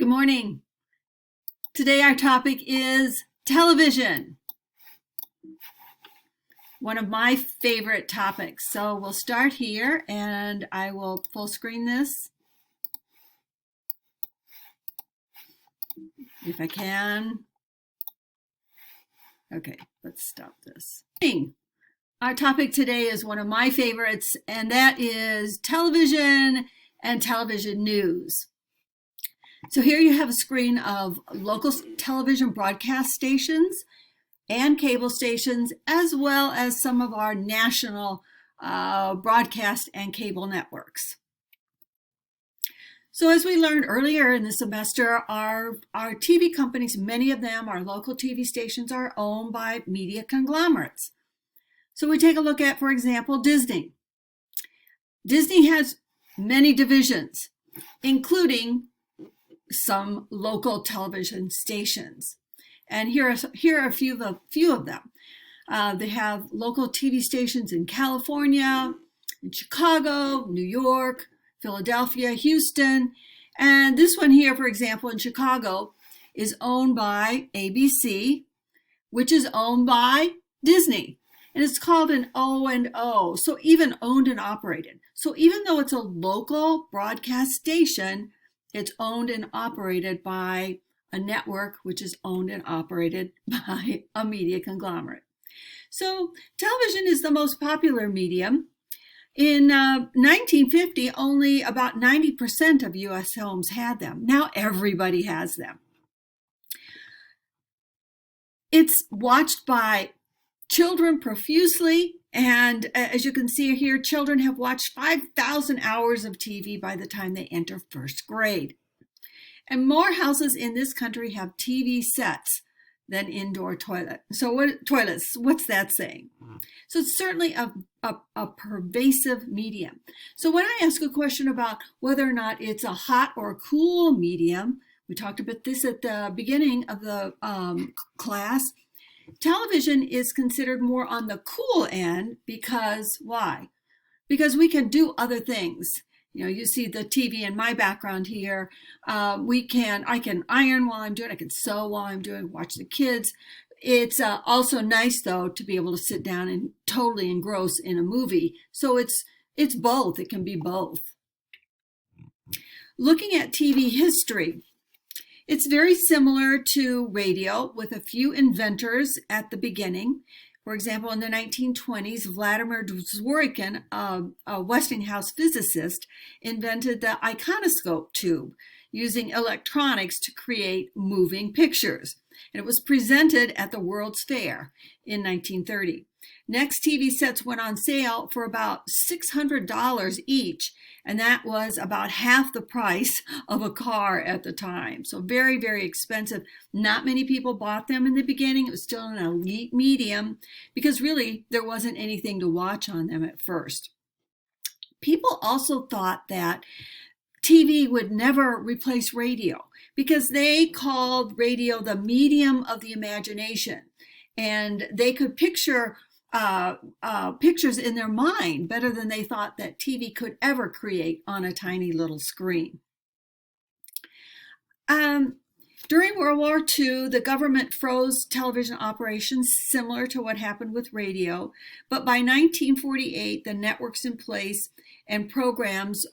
Good morning. Today our topic is television, one of my favorite topics. So we'll start here and I will full screen this if I can. Okay, let's stop this. Our topic today is one of my favorites, and that is television and television news. So here you have a screen of local television broadcast stations and cable stations, as well as some of our national broadcast and cable networks. So as we learned earlier in the semester, our TV companies, many of them, our local TV stations, are owned by media conglomerates. So we take a look at, for example, Disney. Disney has many divisions, including some local television stations. And here are a few of them. They have local TV stations in California, in Chicago, New York, Philadelphia, Houston. And this one here, for example, in Chicago, is owned by ABC, which is owned by Disney. And it's called an O&O, so even owned and operated. So even though it's a local broadcast station, it's owned and operated by a network, which is owned and operated by a media conglomerate. So television is the most popular medium. In 1950, only about 90% of U.S. homes had them. Now everybody has them. It's watched by children profusely, and as you can see here, children have watched 5,000 hours of TV by the time they enter first grade. And more houses in this country have TV sets than indoor toilets. So what's that saying? So it's certainly a pervasive medium. So when I ask a question about whether or not it's a hot or cool medium, we talked about this at the beginning of the class, television is considered more on the cool end because why? Because we can do other things. You know, you see the TV in my background here. I can iron while I'm doing it. I can sew while I'm doing it, watch the kids. It's also nice, though, to be able to sit down and totally engross in a movie. So it's both. It can be both. Looking at TV history, it's very similar to radio with a few inventors at the beginning. For example, in the 1920s, Vladimir Zworykin, a Westinghouse physicist, invented the iconoscope tube using electronics to create moving pictures. And it was presented at the World's Fair in 1930. Next, TV sets went on sale for about $600 each, and that was about half the price of a car at the time. So very, very expensive. Not many people bought them in the beginning. It was still an elite medium because really there wasn't anything to watch on them at first. People also thought that TV would never replace radio because they called radio the medium of the imagination, and they could picture pictures in their mind better than they thought that TV could ever create on a tiny little screen. During World War II, the government froze television operations similar to what happened with radio, but by 1948, the networks in place and programs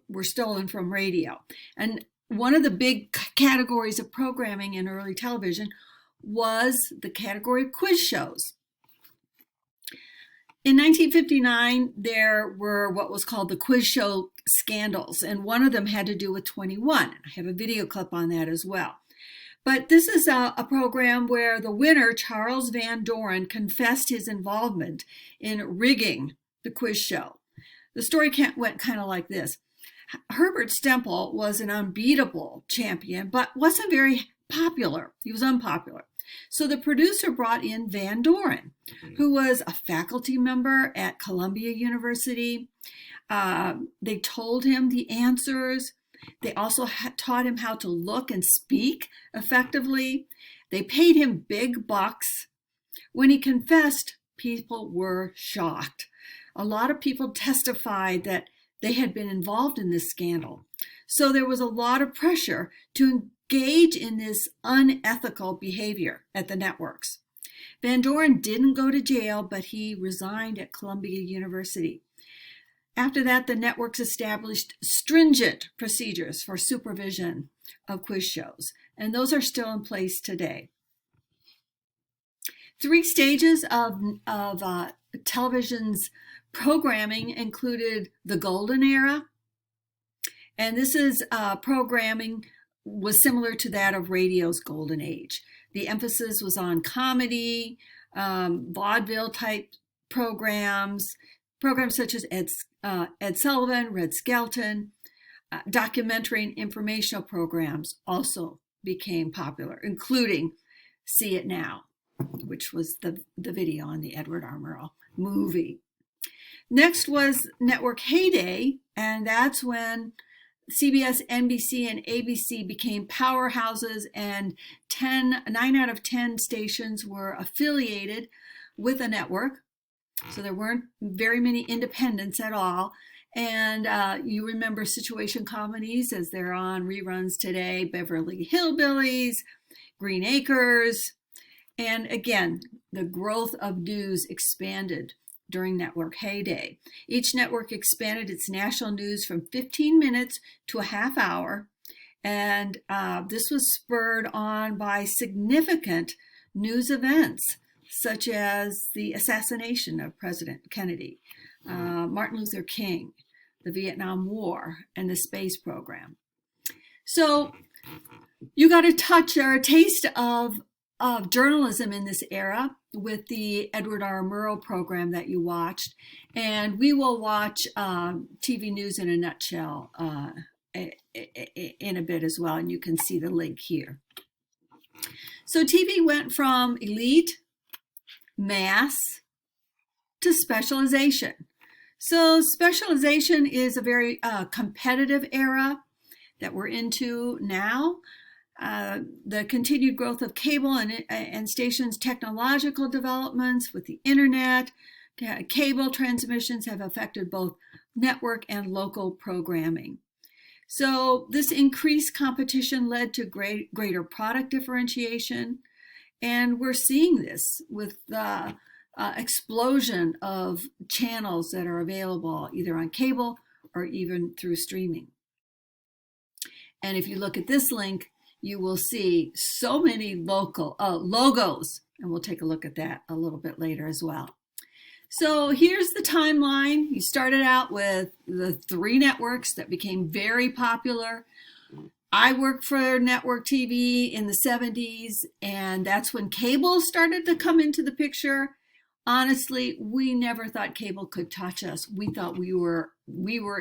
were stolen from radio. And one of the big categories of programming in early television was the category of quiz shows. In 1959, there were what was called the quiz show scandals, and one of them had to do with 21. I have a video clip on that as well. But this is a program where the winner, Charles Van Doren, confessed his involvement in rigging the quiz show. The story went kind of like this. Herbert Stemple was an unbeatable champion, but wasn't very popular. He was unpopular. So the producer brought in Van Doren, who was a faculty member at Columbia University. They told him the answers. They also taught him how to look and speak effectively. They paid him big bucks. When he confessed, people were shocked. A lot of people testified that they had been involved in this scandal. So there was a lot of pressure to engage in this unethical behavior at the networks. Van Doren didn't go to jail, but he resigned at Columbia University. After that, the networks established stringent procedures for supervision of quiz shows, and those are still in place today. 3 stages of television's programming included the golden era, and this is programming was similar to that of radio's golden age. The emphasis was on comedy, vaudeville type programs such as Ed Sullivan, Red Skelton. Documentary and informational programs also became popular, including See It Now, which was the video on the Edward R. Murrow movie. Next was network heyday, and that's when CBS, NBC, and ABC became powerhouses, and 9 out of 10 stations were affiliated with a network. So there weren't very many independents at all. And you remember situation comedies as they're on reruns today, Beverly Hillbillies, Green Acres. And again, the growth of news expanded during network heyday. Each network expanded its national news from 15 minutes to a half hour. And this was spurred on by significant news events, such as the assassination of President Kennedy, Martin Luther King, the Vietnam War, and the space program. So you got a touch or a taste of journalism in this era with the Edward R. Murrow program that you watched. And we will watch TV News in a Nutshell in a bit as well, and you can see the link here. So TV went from elite, mass, to specialization. So specialization is a very competitive era that we're into now. The continued growth of cable and stations' technological developments with the internet, cable transmissions have affected both network and local programming. So this increased competition led to greater product differentiation, and we're seeing this with the explosion of channels that are available either on cable or even through streaming. And if you look at this link, you will see so many local logos, and we'll take a look at that a little bit later as well. So here's the timeline. You started out with the 3 networks that became very popular. I worked for network TV in the 70s, and that's when cable started to come into the picture. Honestly, we never thought cable could touch us. We thought we were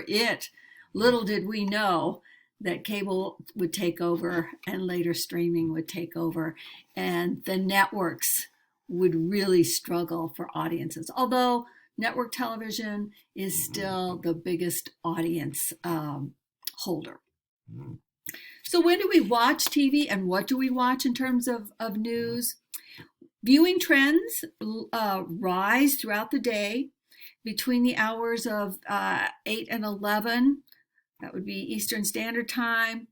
it. Little did we know that cable would take over and later streaming would take over, and the networks would really struggle for audiences. Although network television is still the biggest audience holder. So when do we watch TV and what do we watch in terms of news? Viewing trends rise throughout the day between the hours of 8 and 11. That would be Eastern Standard Time.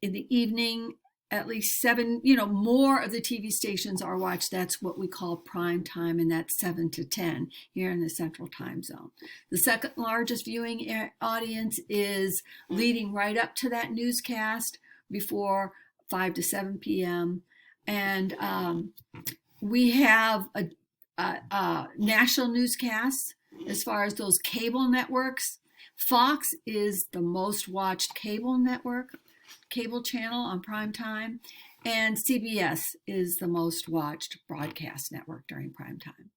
In the evening, at least 7, more of the TV stations are watched. That's what we call prime time, and that's 7 to 10 here in the Central Time Zone. The second largest viewing audience is leading right up to that newscast before 5 to 7 p.m. And we have a national newscasts as far as those cable networks. Fox is the most watched cable channel on prime time, and CBS is the most watched broadcast network during prime time.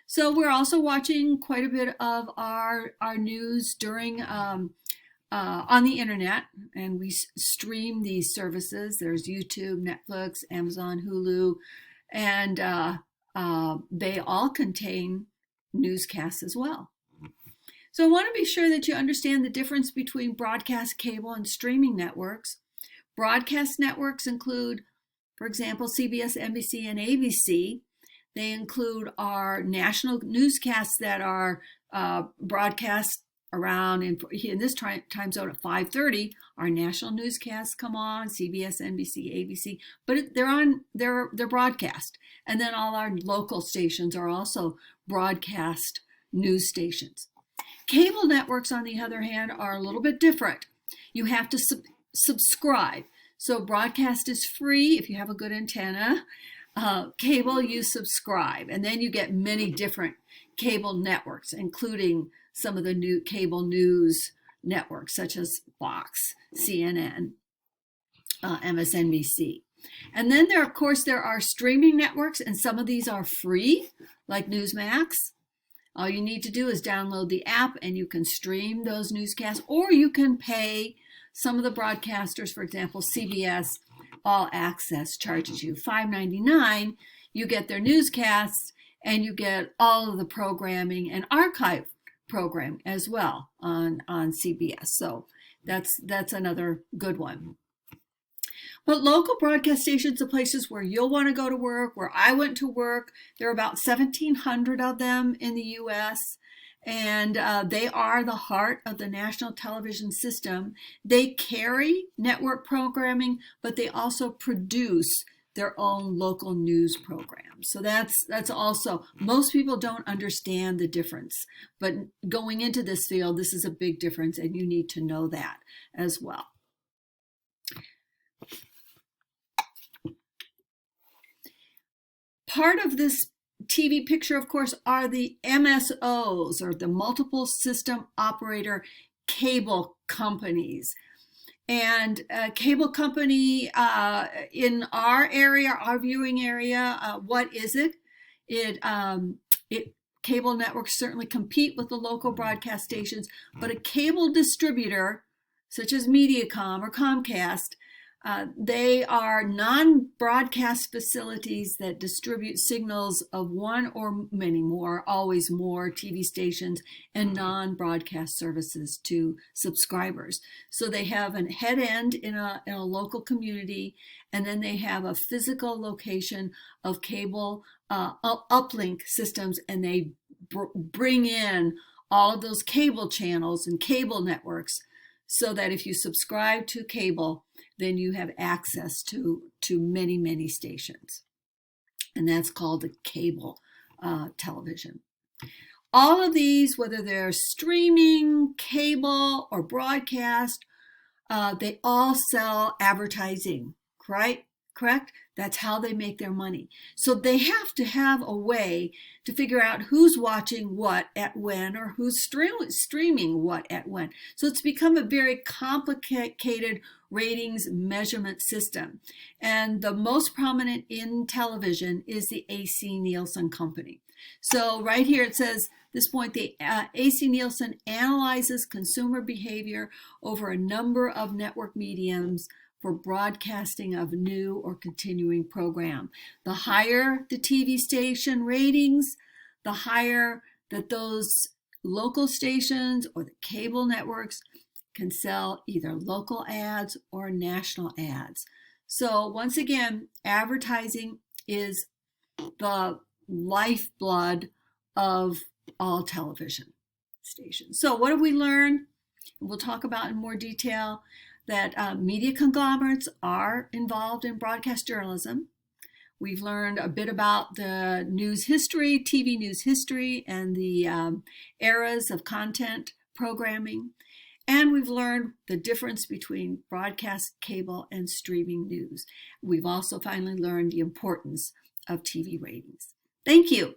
So we're also watching quite a bit of our news during on the internet, and we stream these services. There's YouTube, Netflix, Amazon, Hulu, and they all contain newscasts as well. So I want to be sure that you understand the difference between broadcast cable and streaming networks. Broadcast networks include, for example, CBS, NBC, and ABC. They include our national newscasts that are broadcast around in this time zone at 5:30, our national newscasts come on, CBS, NBC, ABC, but they're broadcast. And then all our local stations are also broadcast news stations. Cable networks, on the other hand, are a little bit different. You have to subscribe. So broadcast is free if you have a good antenna. Cable, you subscribe, and then you get many different cable networks, including some of the new cable news networks such as Fox, CNN, MSNBC. And then there are streaming networks, and some of these are free, like Newsmax. All you need to do is download the app and you can stream those newscasts, or you can pay. Some of the broadcasters, for example, CBS All Access charges you $5.99. You get their newscasts and you get all of the programming and archive program as well on CBS. So that's another good one. But local broadcast stations are places where you'll want to go to work, where I went to work. There are about 1,700 of them in the U.S., and they are the heart of the national television system. They carry network programming, but they also produce their own local news programs. So that's also, most people don't understand the difference, but going into this field, this is a big difference, and you need to know that as well. Part of this TV picture, of course, are the MSOs, or the multiple system operator cable companies. And cable company in our area, our viewing area, what is it? Cable networks certainly compete with the local broadcast stations, but a cable distributor, such as Mediacom or Comcast, they are non-broadcast facilities that distribute signals of one or many more, always more, TV stations and non-broadcast services to subscribers. So they have a head end in a local community, and then they have a physical location of cable uplink systems, and they bring in all of those cable channels and cable networks, so that if you subscribe to cable, then you have access to many, many stations. And that's called the cable television. All of these, whether they're streaming, cable, or broadcast, they all sell advertising, right? Correct? That's how they make their money. So they have to have a way to figure out who's watching what at when, or who's streaming what at when. So it's become a very complicated ratings measurement system. And the most prominent in television is the AC Nielsen company. So right here it says, this point, the AC Nielsen analyzes consumer behavior over a number of network mediums for broadcasting of new or continuing program. The higher the TV station ratings, the higher that those local stations or the cable networks can sell either local ads or national ads. So once again, advertising is the lifeblood of all television stations. So what have we learned? We'll talk about in more detail that media conglomerates are involved in broadcast journalism. We've learned a bit about the news history, TV news history, and the eras of content programming. And we've learned the difference between broadcast, cable, and streaming news. We've also finally learned the importance of TV ratings. Thank you.